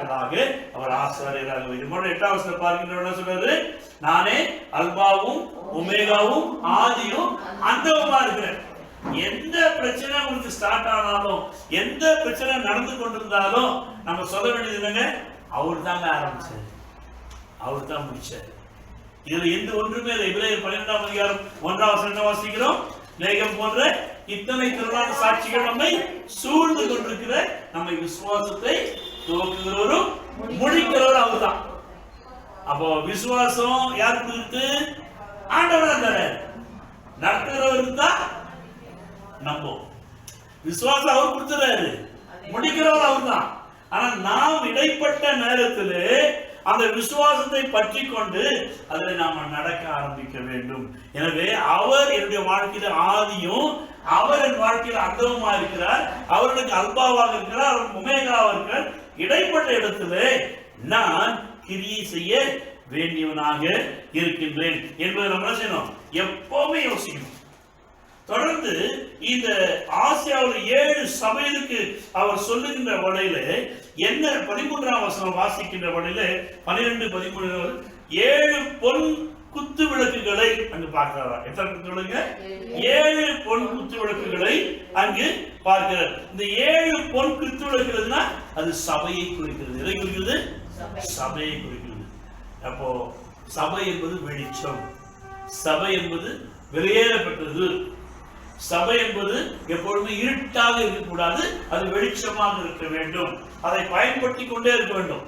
தக்கதாக அவர் ஆசாரியராக. இது மாதிரி 8ஆம் வசனத்தை பார்க்கின்ற என்ன சொல்றாரு? நானே அல்பாவும் ஒமேகாவும் ஆதியும் அந்தவுமா இருக்கிறேன். எந்த பிரச்சனை உங்களுக்கு ஸ்டார்ட் ஆனாலும், எந்த பிரச்சனை நடந்து கொண்டிருந்தாலும் நம்ம சொல்ல வேண்டியது என்னங்க? அவர் தாங்க ஆரம்பிச்சாரு, அவர் தான் முடிச்சாரு. இதுல எந்த ஒன்றுமே இல்லை. எபிரேயர் 12ஆம் அதிகாரம் 1ஆம் வசனத்தை வாசிக்கிறோம். மேகம் போன்ற இத்தனை திரளான சாட்சிகள் நம்மை சூழ்ந்து கொண்டிருக்கிற நம்மை விசுவாசத்தை துவக்குகிறவரும் முடிக்கிறவரும் அவர் தான். அப்போ விசுவாசம் யாருக்கு இருக்கு? ஆண்டவர் தர நடத்துகிறவருக்கு தான். நம்ம விசுவாசம் அவர் கொடுத்துறாரு, முடிக்கிறவர் அவர் தான். ஆனா நாம் இடைப்பட்ட நேரத்தில் அந்த விசுவாசத்தை பற்றி கொண்டு அதில் நாம நடக்க ஆரம்பிக்க வேண்டும். எனவே அவர் என்னுடைய வாழ்க்கையில ஆதியும், அவர் என் வாழ்க்கையில் அந்தவுமா இருக்கிறார். அவர்களுக்கு அல்பாவாக இருக்கிறார், அவர் ஒமேகாவாக இருக்கிறார். இடைப்பட்ட இடத்துல நான் கிரியை செய்ய வேண்டியவனாக இருக்கின்றேன் என்பதை நம்ம செய்யணும், எப்பவுமே யோசிக்கணும். தொடர்ந்து இந்த ஆசியாவில் 7 சபைகளுக்கு அவர் சொல்லுகின்ற வழியில என்ன 13ஆம் வசனம் வாசிக்கின்ற வழியில 12-13 7 பொன் குத்து விளக்குகளை அங்கு பார்க்கிறார். எத்தனை குத்து விளக்கு? 7 பொன் குத்து விளக்குகளை அங்கு பார்க்கிறார். இந்த 7 பொன் குத்து விளக்குறதுன்னா அது சபையை குறிக்கிறது. எதை குறிக்கிறது? சபையை குறிக்கிறது. அப்போ சபை என்பது வெளிச்சம், சபை என்பது வெளியேறப்பட்டது. சபை என்பது எப்பொழுதுமே இருட்டாக இருக்கக்கூடாது, அது வெளிச்சமாக இருக்க வேண்டும். அதை பயன்படுத்தி கொண்டே இருக்க வேண்டும்.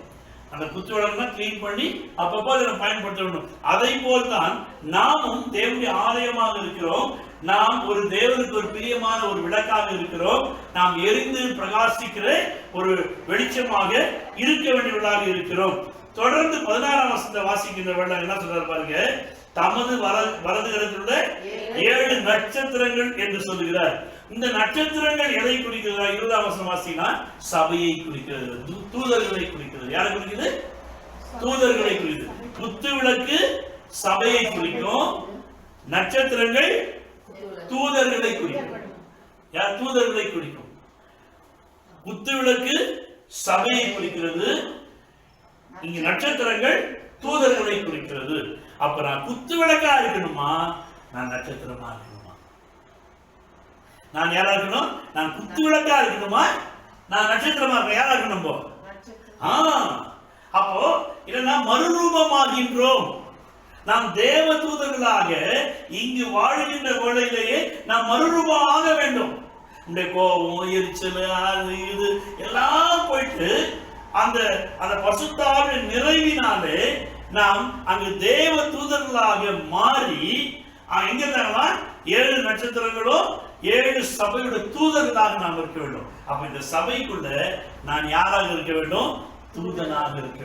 அந்த குத்து விளக்குனா கிளீன் பண்ணி அப்பப்போ அதை பயன்படுத்த வேண்டும். அதை போல்தான் நாமும் தேவனுடைய ஆலயமாக இருக்கிறோம். நாம் ஒரு தேவனுக்கு ஒரு பிரியமான ஒரு விளக்காக இருக்கிறோம். நாம் எரிந்து பிரகாசிக்கிற ஒரு வெளிச்சமாக இருக்க வேண்டியவர்களாக இருக்கிறோம். தொடர்ந்து 16ஆம் வசனத்தை வாசிக்கின்ற வேண்டாம் என்ன சொல்றாரு பாருங்க. தமது வலது கரத்திலுள்ள 7 நட்சத்திரங்கள் என்று சொல்லுகிறார். இந்த நட்சத்திரங்கள் எதை குறிக்கிறதா? 20ஆம் வசனம் வாசினா சபையை குறிக்கிறது, தூதர்களை குறிக்கிறது. யாரை குறிக்கிறது? தூதர்களை குறிக்கிறது. குத்து விளக்கு சபையை குறிக்கும், நட்சத்திரங்கள் தூதர்களை குறிக்கும். யார்? தூதர்களை குறிக்கும். குத்து விளக்கு சபையை குறிக்கிறது, இங்க நட்சத்திரங்கள் தூதர்களை குறிக்கிறது. அப்ப நான் குத்து விளக்கா இருக்கணுமா? நான் நட்சத்திரமா இருக்கணுமா? நான் யாரா இருக்கணும்? நான் குத்து விளக்கா இருக்கணுமா? நான் நட்சத்திரமா இருக்க யாரா இருக்கணும்? அப்போ இல்லைன்னா மறுரூபமாகின்றோம். நாம் தேவ தூதர்களாக இங்கு வாழ்கின்ற வேளையிலேயே நாம் மறுரூபம் ஆக வேண்டும். இந்த கோபம், எரிச்சல், அது இது எல்லாம் போயிட்டு அந்த அந்த பரிசுத்தாவின் நிறைவினாலே நாம் அங்கு தேவ தூதர்களாக மாறி எங்க இருந்தாங்களா? 7 நட்சத்திரங்களும் 7 சபையோட தூதர்களாக நாம் இருக்க வேண்டும். அப்ப இந்த சபைக்குள்ள நான் யாராக இருக்க வேண்டும்? தூதனாக இருக்க வேண்டும்.